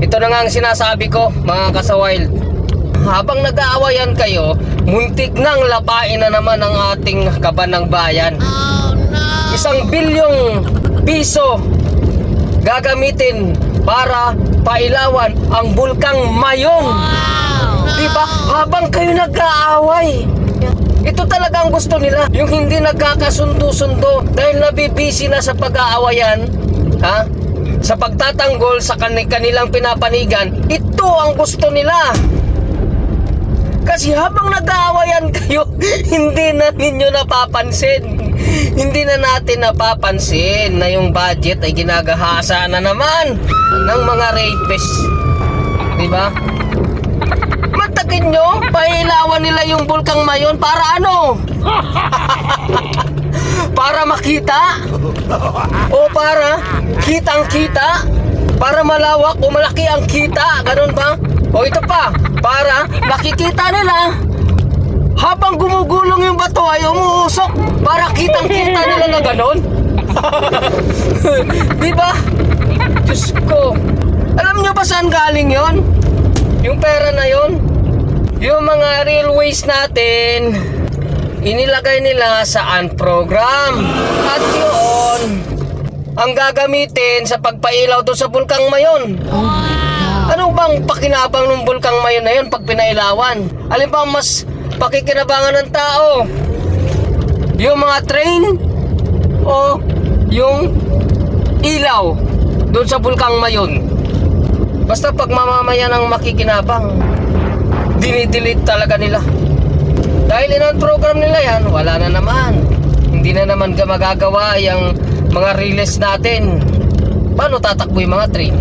Ito na nga ang sinasabi ko, mga kasawild. Habang nag-aawayan kayo, muntik nang lapain na naman ang ating kaban ng bayan. 1 bilyong piso gagamitin para pailawan ang bulkang Mayon. Diba? Habang kayo nag-aaway, ito talaga ang gusto nila. Yung hindi nagkakasundo-sundo dahil nabibisi na sa pag-aawayan, ha? Sa pagtatanggol sa kanilang pinapanigan, ito ang gusto nila. Kasi habang nag-aawayan kayo, hindi na ninyo napapansin. Hindi na natin napapansin na yung budget ay ginagahasa na naman ng mga rapists. Diba? Matakin nyo, pailawan nila yung bulkang Mayon para ano? Para makita? O para kitang-kita? Para malawak o malaki ang kita? Ganun ba? O ito pa, para nakikita nila habang gumugulong yung bato ay umuusok para kitang-kita nila na ganun. Diba? Diyos ko. Alam nyo ba saan galing yon? Yung pera na yon? Yung mga railways natin, inilagay nila sa program. At yun ang gagamitin sa pagpailaw doon sa bulkang Mayon. Ano bang pakinabang ng bulkang Mayon na yun pag pinailawan? Alin ba mas pakikinabangan ng tao? Yung mga train o yung ilaw doon sa bulkang Mayon? Basta pag mamamayan ang makikinabang, dinidelete talaga nila. Dahil in program nila yan, wala na naman. Hindi na naman magagawa yung mga relays natin. Paano tatakbo yung mga train?